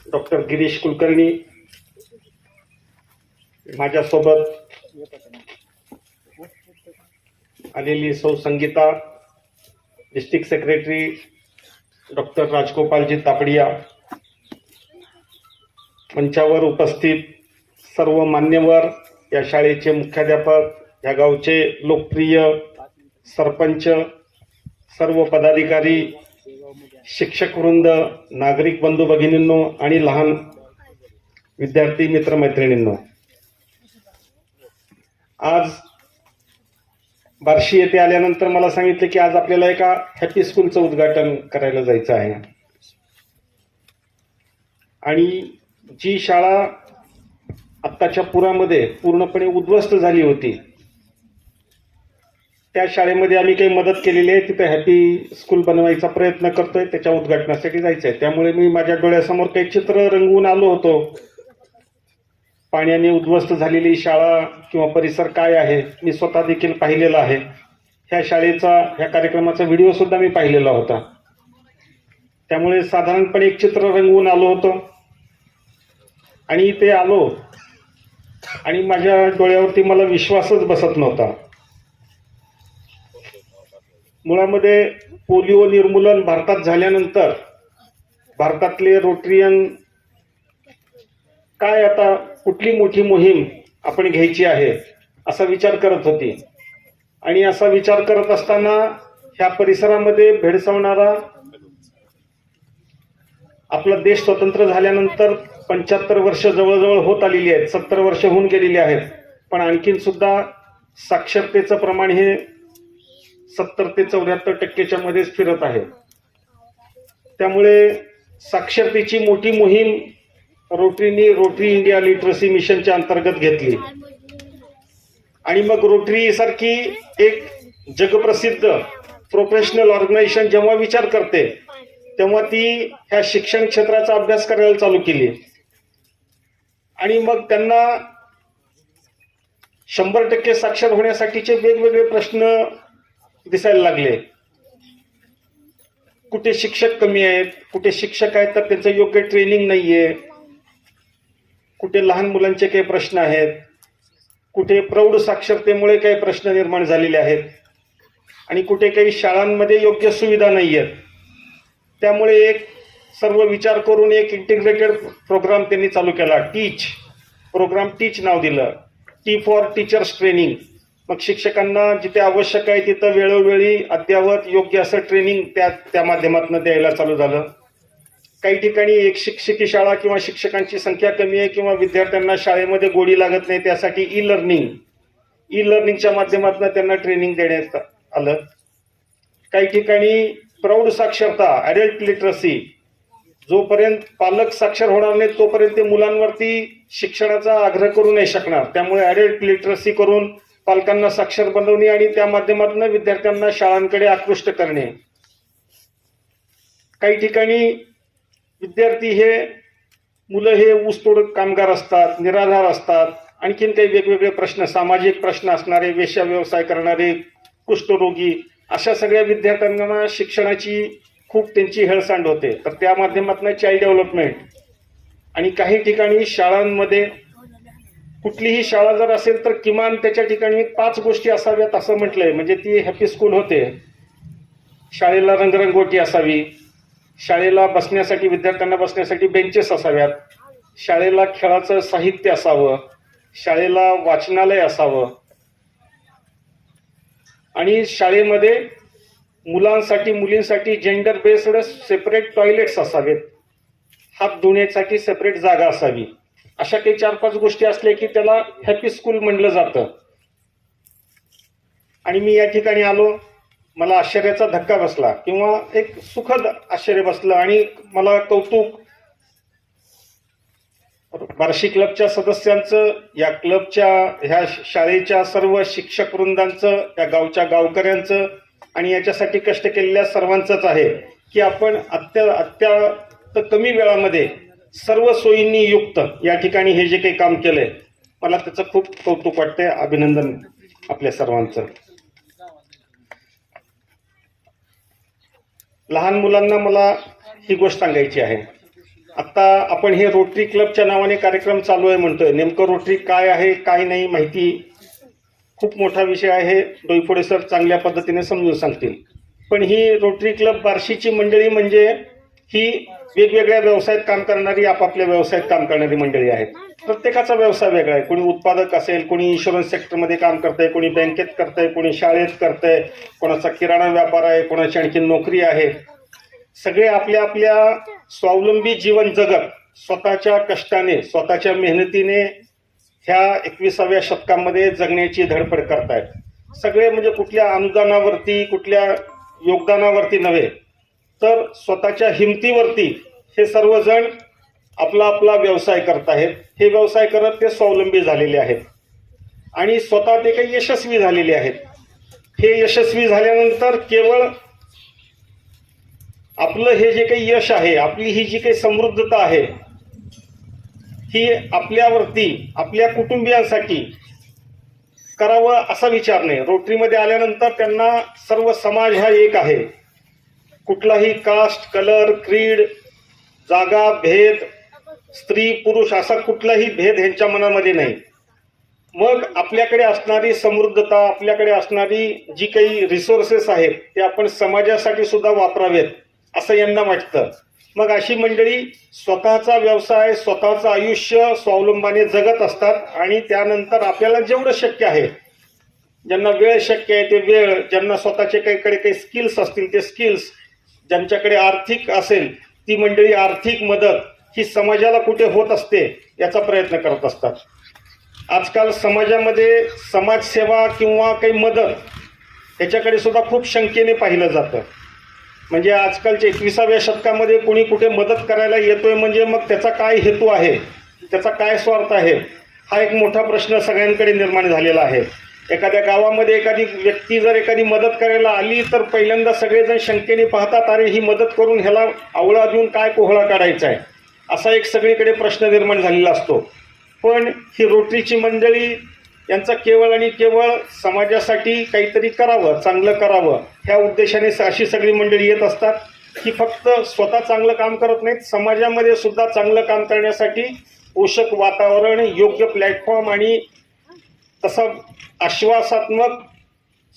Speaker 7: doctor Girish Kulkarni, माझ्यासोबत आलेली सौ Sangeeta, district secretary doctor Rajgopalji Tapadia, मंचावर उपस्थित सर्व मान्यवर, या शाळेचे मुख्याध्यापक, या गावचे लोकप्रिय सरपंच, सर्व पदाधिकारी, शिक्षकवृंद, नागरिक बंधू भगिनींनो आणि लहान विद्यार्थी मित्रमैत्रिणींनो, आज बार्शी येथे आल्यानंतर मला सांगितले की आज आपल्याला एका हॅपी स्कूलचं उद्घाटन करायला जायचं आहे. आणि जी शाळा आत्ताच्या पुरामध्ये पूर्णपणे उद्ध्वस्त झाली होती, त्या शाळेमध्ये आम्ही काही मदत केलेली आहे. तिथे हॅपी स्कूल बनवायचा प्रयत्न करतोय, त्याच्या उद्घाटनासाठी जायचं आहे. त्यामुळे मी माझ्या डोळ्यासमोर काही चित्र रंगवून आलो होतो. पाण्याने उद्ध्वस्त झालेली शाळा किंवा परिसर काय आहे मी स्वतः देखील पाहिलेला आहे. ह्या कार्यक्रमाचा व्हिडिओ सुद्धा मी पाहिलेला होता. त्यामुळे साधारणपणे एक चित्र रंगवून आलो होतो. आणि इथे आलो आणि माझ्या डोळ्यावरती मला विश्वासच बसत नव्हता. मुळामध्ये पोलिओ निर्मूलन भारतात झाल्यानंतर भारतातले रोटरियन काय आता कुठली मोठी मोहीम आपण घ्यायची आहे असा विचार करत होती. आणि असा विचार करत असताना ह्या परिसरामध्ये भेडसावणारा आपला देश स्वतंत्र झाल्यानंतर 75 वर्ष जवळजवळ होत आलेली आहेत, 70 वर्ष होऊन गेलेली आहेत, पण आणखीन सुद्धा साक्षरतेचं प्रमाण हे 70 ते 74% मध्येच फिरत आहे. त्यामुळे साक्षरतेची मोठी मोहीम रोटरी इंडिया लिटरसी मिशनच्या अंतर्गत घेतली. आणि मग रोटरी सारखी एक जगप्रसिद्ध प्रोफेशनल ऑर्गनायझेशन जेव्हा विचार करते तेव्हा ती ह्या शिक्षण क्षेत्राचा अभ्यास करायला चालू केली. आणि मग त्यांना 100% साक्षर होण्यासाठीचे वेगवेगळे प्रश्न दिसायला लागले. कुठे शिक्षक कमी आहेत, कुठे शिक्षक आहेत तर त्यांचं योग्य ट्रेनिंग नाहीये, कुठे लहान मुलांचे काही प्रश्न आहेत, कुठे प्रौढ साक्षरतेमुळे काही प्रश्न निर्माण झालेले आहेत, आणि कुठे काही शाळांमध्ये योग्य सुविधा नाही आहेत. त्यामुळे एक सर्व विचार करून एक इंटिग्रेटेड प्रोग्राम त्यांनी चालू केला. टीच नाव दिलं. T for teachers training. मग शिक्षकांना जिथे आवश्यक आहे तिथं वेळोवेळी अद्ययावत योग्य असं ट्रेनिंग त्या माध्यमातून द्यायला चालू झालं. काही ठिकाणी एक शिक्षकी शाळा किंवा शिक्षकांची संख्या कमी आहे किंवा विद्यार्थ्यांना शाळेमध्ये गोडी लागत नाही, त्यासाठी ई लर्निंगच्या माध्यमातून त्यांना ट्रेनिंग देण्यात आलं. काही ठिकाणी प्रौढ साक्षरता, ॲडल्ट लिटरसी, जोपर्यंत पालक साक्षर होणार नाही तोपर्यंत ते मुलांवरती शिक्षणाचा आग्रह करू नाही शकणार. त्यामुळे ॲडल्ट लिटरसी करून पालकांना साक्षर बनवणे आणि त्या माध्यमातून विद्यार्थ्यांना शाळांकडे आकृष्ट करणे. काही ठिकाणी विद्यार्थी मुलं हे ऊसतोड कामगार असतात, निराधार असतात, आणखीन काही वेगवेगळे प्रश्न, सामाजिक प्रश्न असणारे, वेश्या व्यवसाय करणारे, कुष्ठरोगी, अशा सगळ्या विद्यार्थ्यांना शिक्षणाची खूप त्यांची हेळसांड होते. तर त्या माध्यमातून चाइल्ड डेव्हलपमेंट आणि काही ठिकाणी शाळांमध्ये कुठलीही शाळा जर असेल तर किमान त्याच्या ठिकाणी 5 गोष्टी असाव्यात असं म्हटलंय. म्हणजे ती हॅपी स्कूल होते. शाळेला रंगरंगोटी असावी, शाळेला बसण्यासाठी, विद्यार्थ्यांना बसण्यासाठी बेंचेस असाव्यात, शाळेला खेळाचं साहित्य असावं, शाळेला वाचनालय असावं आणि शाळेमध्ये मुलांसाठी मुलींसाठी जेंडर बेस्ड सेपरेट टॉयलेट्स असावेत, हात धुण्यासाठी सेपरेट जागा असावी. अशा काही 4-5 गोष्टी असल्या की त्याला हॅपी स्कूल म्हणलं जातं. आणि मी या ठिकाणी आलो, मला आश्चर्याचा धक्का बसला किंवा एक सुखद आश्चर्य बसलं आणि मला कौतुक बार्शी क्लबच्या सदस्यांचं, या क्लबच्या, ह्या शाळेच्या सर्व शिक्षक वृंदांचं, या गावच्या गावकऱ्यांचं आणि याच्यासाठी कष्ट केलेल्या सर्वांचंच आहे की आपण अत्यंत कमी वेळामध्ये सर्व सोयींनी युक्त या ठिकाणी हे जे काही काम केलंय, मला त्याचं खूप कौतुक वाटतंय. अभिनंदन आपल्या सर्वांचं. लहान मुलांना मला ही गोष्ट सांगायची आहे. आता आपण हे रोटरी क्लबच्या नावाने कार्यक्रम चालू आहे म्हणतोय. नेमकं रोटरी काय आहे काय नाही माहिती खूप मोठा विषय आहे. डोईफोडे सर चांगल्या पद्धतीने समजून सांगतील. पण ही रोटरी क्लब बार्शीची मंडळी म्हणजे ही वेगवेगळ्या व्यवसायात काम करणारी, आपापल्या व्यवसायात काम करणारी मंडळी आहेत. प्रत्येकाचा व्यवसाय वेगळा आहे. कोणी उत्पादक असेल, कोणी इन्शुरन्स सेक्टरमध्ये काम करतंय, कोणी बँकेत करतंय, कोणी शाळेत करतंय, कोणाचा किराणा व्यापार आहे, कोणाची आणखी नोकरी आहे. सगळे आपल्या आपल्या स्वावलंबी जीवन जगत स्वतःच्या कष्टाने, स्वतःच्या मेहनतीने ह्या 21व्या शतकामध्ये जगण्याची धडपड करतायत. सगळे म्हणजे कुठल्या अनुदानावरती, कुठल्या योगदानावरती नव्हे, तर स्वतःच्या हिमतीवरती हे सर्वजण आपला आपला व्यवसाय करत आहेत. हे व्यवसाय करत ते स्वावलंबी झालेले आहेत आणि स्वतः ते काही यशस्वी झालेले आहेत. हे यशस्वी झाल्यानंतर केवळ आपलं हे जे काही यश आहे, आपली ही जी काही समृद्धता आहे, ही आपल्यावरती, आपल्या कुटुंबियांसाठी करावं असा विचार नाही. रोटरीमध्ये आल्यानंतर त्यांना सर्व समाज हा एक आहे. कुठलाही कास्ट, कलर, क्रीड, जागा, भेद, स्त्री पुरुष असा कुठलाही भेद ह्यांच्या मनामध्ये नाही. मग आपल्याकडे असणारी समृद्धता, आपल्याकडे असणारी जी काही रिसोर्सेस आहेत ते आपण समाजासाठी सुद्धा वापरावेत असं यांना वाटतं. मग अशी मंडळी स्वतःचा व्यवसाय, स्वतःचं आयुष्य स्वावलंबाने जगत असतात आणि त्यानंतर आपल्याला जेवढं शक्य आहे, ज्यांना वेळ शक्य आहे ते वेळ, ज्यांना स्वतःचे काही स्किल्स असतील ते स्किल्स, ज्यांच्याकडे आर्थिक असेल ती मंडळी आर्थिक मदत ही समाजाला कुठे होत असते याचा प्रयत्न करत असतात. आजकाल समाजामध्ये समाजसेवा किंवा काही मदत याच्याकडे सुद्धा खूप शंकेने पाहिलं जातं. म्हणजे आजकालच्या 21व्या शतकामध्ये कोणी कुठे मदत करायला येतोय म्हणजे मग त्याचा काय हेतू आहे, त्याचा काय स्वार्थ आहे, हा एक मोठा प्रश्न सगळ्यांकडे निर्माण झालेला आहे. एखाद्या गावामध्ये एखादी व्यक्ती जर एखादी मदत करायला आली तर पहिल्यांदा सगळेजण शंकेने पाहतात, अरे ही मदत करून ह्याला आवळा देऊन काय कोहळा काढायचा आहे, असा एक सगळीकडे प्रश्न निर्माण झालेला असतो. पण ही रोटरीची मंडळी यांचा केवळ आणि केवळ समाजासाठी काहीतरी करावं, चांगलं करावं ह्या उद्देशाने अशी सगळी मंडळी येत असतात की फक्त स्वतः चांगलं काम करत नाहीत, समाजामध्ये सुद्धा चांगलं काम करण्यासाठी पोषक वातावरण, योग्य प्लॅटफॉर्म आणि तसं आश्वासात्मक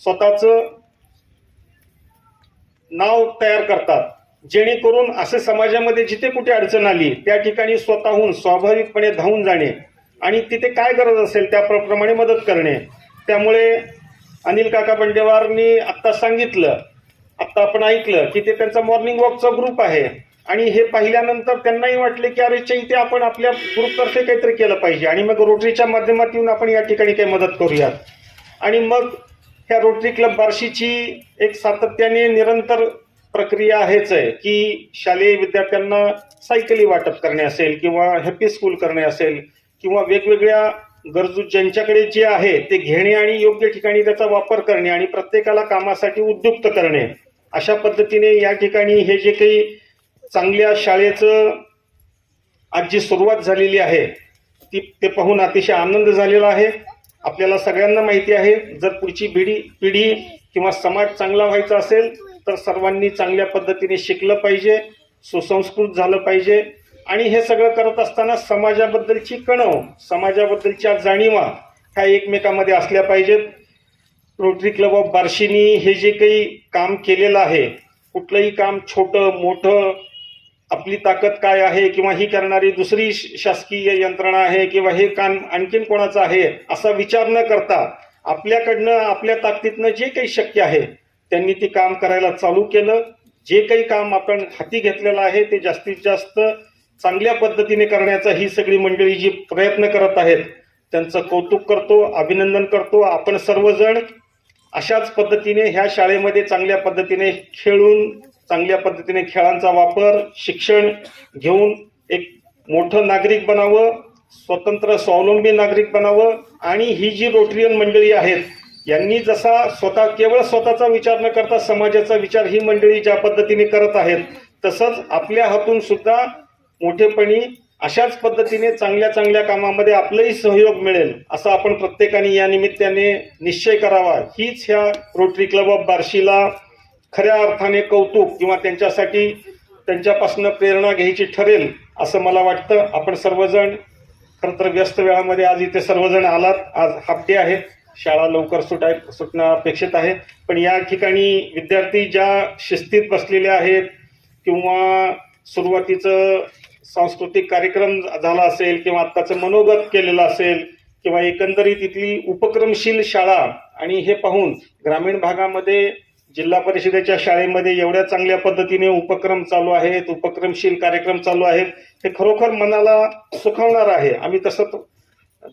Speaker 7: स्वतःचं नाव तयार करतात, जेणेकरून असे समाजामध्ये जिथे कुठे अडचण आली त्या ठिकाणी स्वतःहून स्वाभाविकपणे धावून जाणे आणि तिथे काय गरज असेल त्याप्रमाणे मदत करणे. त्यामुळे अनिल काका बंडेवारनी आत्ता सांगितलं, आत्ता आपण ऐकलं की ते त्यांचा मॉर्निंग वॉकचा ग्रुप आहे आणि हे पाहिल्यानंतर त्यांनाही वाटले की अरे इथे आपण आपल्या ग्रुपतर्फे काहीतरी केलं पाहिजे आणि मग रोटरीच्या माध्यमातून आपण या ठिकाणी काही मदत करूयात. आणि मग ह्या रोटरी क्लब बार्शीची एक सातत्याने निरंतर प्रक्रिया आहेच आहे की शालेय विद्यार्थ्यांना सायकली वाटप करणे असेल किंवा हॅपी स्कूल करणे असेल किंवा वेगवेगळ्या गरजू ज्यांच्याकडे जे आहे ते घेणे आणि योग्य ठिकाणी त्याचा वापर करणे आणि प्रत्येकाला कामासाठी उद्युक्त करणे. अशा पद्धतीने या ठिकाणी हे जे काही चांगल्या शाळेचं आज जी सुरुवात झालेली आहे ते पाहून अतिशय आनंद झालेला आहे. आपल्याला सगळ्यांना माहिती आहे, जर पुढची पिढी किंवा समाज चांगला व्हायचा असेल तर सर्वांनी चांगल्या पद्धतीने शिकलं पाहिजे, सुसंस्कृत झालं पाहिजे. आणि हे सगळं करत असताना समाजाबद्दलची कणव, समाजाबद्दलच्या जाणीवा ह्या एकमेकांमध्ये असल्या पाहिजेत. रोटरी क्लब ऑफ बार्शीनी हे जे काही काम केलेलं आहे, कुठलंही काम छोटं मोठं, आपली ताकद काय आहे किंवा ही करणारी दुसरी शासकीय यंत्रणा आहे किंवा हे काम आणखीन कोणाचं आहे असा विचार न करता आपल्याकडनं, आपल्या ताकदीतनं जे काही शक्य आहे त्यांनी ते काम करायला चालू केलं. जे काही काम आपण हाती घेतलेलं आहे ते जास्तीत जास्त चांगल्या पद्धतीने करण्याचा ही सगळी मंडळी जी प्रयत्न करत आहेत त्यांचं कौतुक करतो, अभिनंदन करतो. आपण सर्वजण अशाच पद्धतीने ह्या शाळेमध्ये चांगल्या पद्धतीने खेळून, चांगल्या पद्धतीने खेळांचा वापर, शिक्षण घेऊन एक मोठं नागरिक बनावं, स्वतंत्र स्वावलंबी नागरिक बनावं. आणि ही जी रोटरियन मंडळी आहेत यांनी जसा केवळ स्वतःचा विचार न करता समाजाचा विचार ही मंडळी ज्या पद्धतीने करत आहेत, तसंच आपल्या हातून सुद्धा मोठेपणी अशाच पद्धतीने चांगल्या कामामध्ये आपलंही सहयोग मिळेल असं आपण प्रत्येकाने या निमित्ताने निश्चय करावा. हीच ह्या रोटरी क्लब ऑफ बार्शीला खऱ्या अर्थाने कौतुक किंवा त्यांच्यापासून प्रेरणा घ्यायची ठरेल असं मला वाटतं. आपण सर्वजण खरं तर व्यस्त वेळामध्ये आज इथे सर्वजण आलात. आज हाफ डे आहे, शाळा लवकर सुटणं अपेक्षित आहे. पण या ठिकाणी विद्यार्थी ज्या शिस्तीत बसलेले आहेत किंवा सुरुवातीचं सांस्कृतिक कार्यक्रम झाला असेल किंवा आत्ताचं मनोगत केलेलं असेल किंवा एकंदरीत इथली उपक्रमशील शाळा, आणि हे पाहून ग्रामीण भागामध्ये जिल्हा परिषदेच्या शाळेमध्ये एवढ्या चांगल्या पद्धतीने उपक्रम चालू आहेत, उपक्रमशील कार्यक्रम चालू आहेत, हे खरोखर मनाला सुखावणार आहे. आम्ही तसं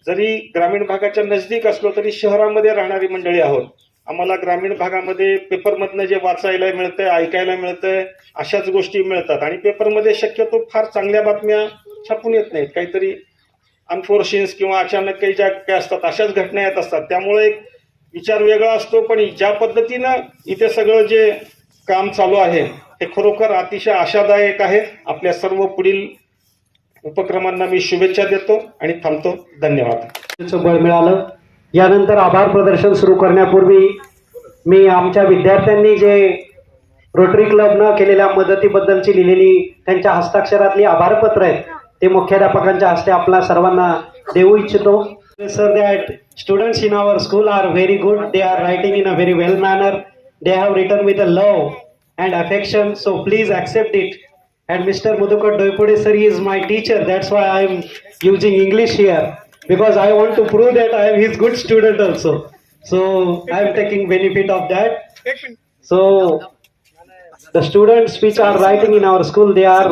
Speaker 7: जरी ग्रामीण भागाच्या नजदीक असलो तरी शहरामध्ये राहणारी मंडळी आहोत. आम्हाला ग्रामीण भागामध्ये पेपरमधनं जे वाचायला मिळतंय, ऐकायला मिळतंय अशाच गोष्टी मिळतात. आणि पेपरमध्ये शक्यतो फार चांगल्या बातम्या छापून येत नाहीत, काहीतरी अनफोर्शिन्स किंवा अचानक काही ज्या काय असतात अशाच घटना येत असतात. त्यामुळे एक विचार वेगळा असतो. पण ज्या पद्धतीनं इथे सगळं जे काम चालू आहे हे खरोखर अतिशय आशादायक आहे. आपल्या सर्व पुढील उपक्रमांना मी शुभेच्छा देतो आणि थांबतो. धन्यवाद.
Speaker 2: बळ मिळालं. यानंतर आभार प्रदर्शन सुरू करण्यापूर्वी मी आमच्या विद्यार्थ्यांनी जे रोटरी क्लबनं केलेल्या मदतीबद्दलची लिहिलेली त्यांच्या हस्ताक्षरातली आभारपत्र आहेत ते मुख्याध्यापकांच्या हस्ते आपल्या सर्वांना देऊ इच्छितो. Sir, that students in our school are very good. They are writing in a very well manner. They have written with a love and affection. So please accept it. And Mr. Madhukar Doipode sir, he is my teacher. That's why I am using English here because I want to prove that I am his good student also. So I am taking benefit of that. So the students which are writing in our school, they are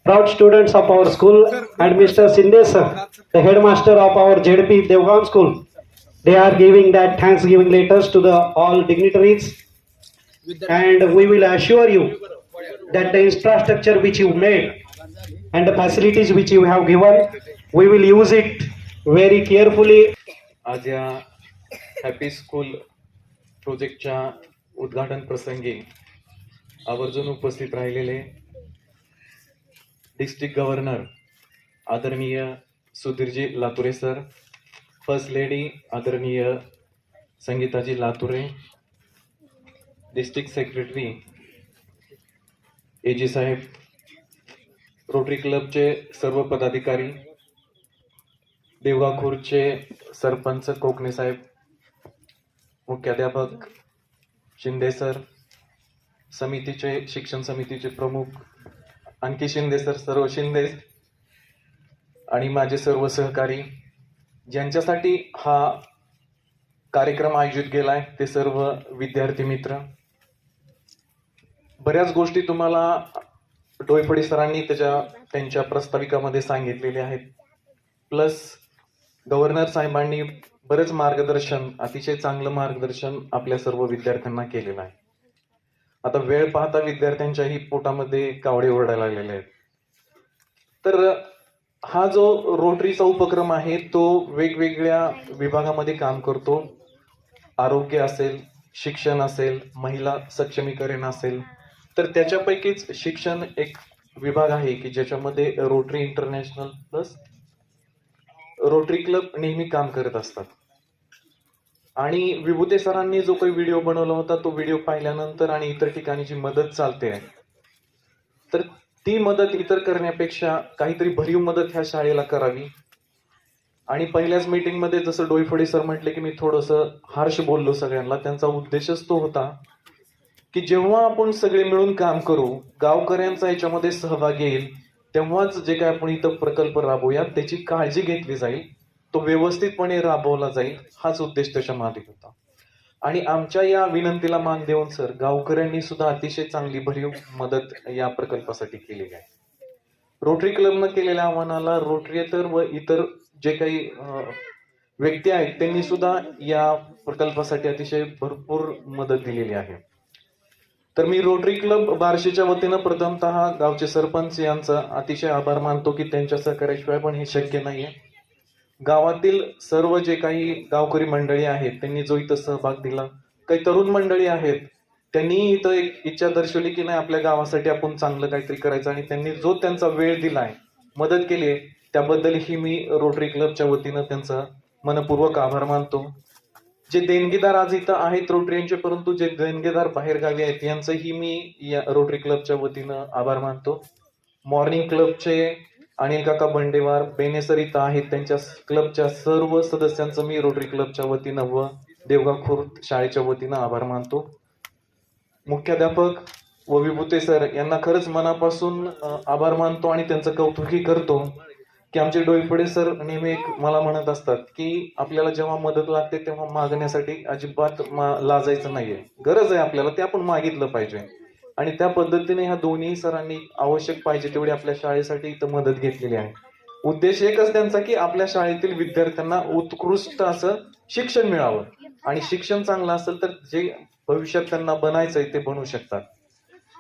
Speaker 2: proud students of our school. And Mr. Sinde sir, the headmaster of our JDP Devgaon school, they are giving that thanksgiving letters to the all dignitaries. And we will assure you that the infrastructure which you made and the facilities which you have given, we will use it very carefully.
Speaker 8: आज या happy school प्रोजेक्टच्या उद्घाटन प्रसंगी आवर्जून उपस्थित राहिलेले district governor आदरणीय सुधीरजी Lature sir, first lady आदरणीय संगीताजी लातुरे, डिस्ट्रिक्ट सेक्रेटरी एजी साहेब, रोटरी क्लबचे सर्व पदाधिकारी, देवगाखूरचे सरपंच कोकणे साहेब, मुख्याध्यापक शिंदे सर, समितीचे शिक्षण समितीचे प्रमुख आणखी शिंदे सर, सर्व शिंदे आणि माझे सर्व सहकारी ज्यांच्यासाठी हा कार्यक्रम आयोजित केलाय ते सर्व विद्यार्थी मित्र. बऱ्याच गोष्टी तुम्हाला डोयफळे सरांनी त्यांच्या प्रस्ताविकामध्ये सांगितलेल्या आहेत. प्लस गव्हर्नर साहेबांनी बरेच मार्गदर्शन, अतिशय चांगलं मार्गदर्शन आपल्या सर्व विद्यार्थ्यांना केलेलं आहे. आता वेळ पाहता विद्यार्थ्यांच्याही पोटामध्ये कावडे ओरडायला लागलेले आहेत. तर हा जो रोटरीचा उपक्रम आहे तो वेगवेगळ्या विभागामध्ये काम करतो. आरोग्य असेल, शिक्षण असेल, महिला सक्षमीकरण असेल, तर त्याच्यापैकीच शिक्षण एक विभाग आहे की ज्याच्यामध्ये rotary international plus rotary club नेहमी काम करत असतात आणि विभूते सरांनी जो काही व्हिडिओ बनवला होता तो व्हिडिओ पाहिल्यानंतर आणि इतर ठिकाणी जी मदत चालते आहे तर ती मदत इतर करण्यापेक्षा काहीतरी भरीव मदत ह्या शाळेला करावी. आणि पहिल्याच मीटिंगमध्ये जसं डोईफोडे सर म्हटले की मी थोडंसं हार्श बोललो सगळ्यांना. त्यांचा उद्देशच तो होता की जेव्हा आपण सगळे मिळून काम करू, गावकऱ्यांचा याच्यामध्ये सहभाग येईल, तेव्हाच जे काय आपण इथं प्रकल्प राबवूया त्याची काळजी घेतली जाईल, तो व्यवस्थितपणे राबवला जाईल, हाच उद्देश त्याच्या मागे होता. आणि आमच्या या विनंतीला मान देऊन सर गावकऱ्यांनी सुद्धा अतिशय चांगली भरीव मदत या प्रकल्पासाठी केलेली आहे. रोटरी क्लबनं केलेल्या आव्हानाला रोटरीतर व इतर जे काही व्यक्ती आहेत त्यांनी सुद्धा या प्रकल्पासाठी अतिशय भरपूर मदत दिलेली आहे. तर मी रोटरी क्लब बार्शीच्या वतीनं प्रथमतः गावचे सरपंच यांचा अतिशय आभार मानतो की त्यांच्या सहकार्याशिवाय पण हे शक्य नाहीये. गावातील सर्व जे काही गावकरी मंडळी आहेत त्यांनी जो इथं सहभाग दिला, काही तरुण मंडळी आहेत त्यांनी इथं एक इच्छा दर्शवली की नाही आपल्या गावासाठी आपण चांगलं काहीतरी करायचं आणि त्यांनी जो त्यांचा वेळ दिलाय, मदत केली आहे, त्याबद्दलही मी रोटरी क्लबच्या वतीनं त्यांचा मनपूर्वक आभार मानतो. जे देणगीदार आज इथं आहेत रोटरीचे, परंतु जे देणगीदार बाहेर गावी आहेत यांचंही मी या रोटरी क्लबच्या वतीनं आभार मानतो. मॉर्निंग क्लबचे अनिल काका बंडेवार बेनेसर इथं आहेत, त्यांच्या क्लबच्या सर्व सदस्यांचं मी रोटरी क्लबच्या वतीनं व देवगाव खुर्द शाळेच्या वतीनं आभार मानतो. मुख्याध्यापक व विभूते सर यांना खरंच मनापासून आभार मानतो आणि त्यांचं कौतुकही करतो की आमचे डोईफोडे सर नेहमी एक मला म्हणत असतात की आपल्याला जेव्हा मदत लागते तेव्हा मागण्यासाठी अजिबात लाजायचं नाहीये. गरज आहे आपल्याला, ते आपण मागितलं पाहिजे. आणि त्या पद्धतीने ह्या दोन्ही सरांनी आवश्यक पाहिजे तेवढी आपल्या शाळेसाठी इथं मदत घेतलेली आहे. उद्देश एकच त्यांचा की आपल्या शाळेतील विद्यार्थ्यांना उत्कृष्ट असं शिक्षण मिळावं आणि शिक्षण चांगलं असेल तर जे भविष्यात त्यांना बनायचंय ते बनू शकतात.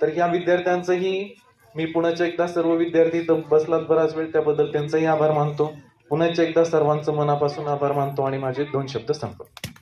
Speaker 8: तर ह्या विद्यार्थ्यांचंही मी पुन्हा एकदा सर्व विद्यार्थी इथं बसलात बराच वेळ त्याबद्दल त्यांचाही आभार मानतो. पुन्हा एकदा सर्वांचं मनापासून आभार मानतो आणि माझे 2 शब्द संपवतो.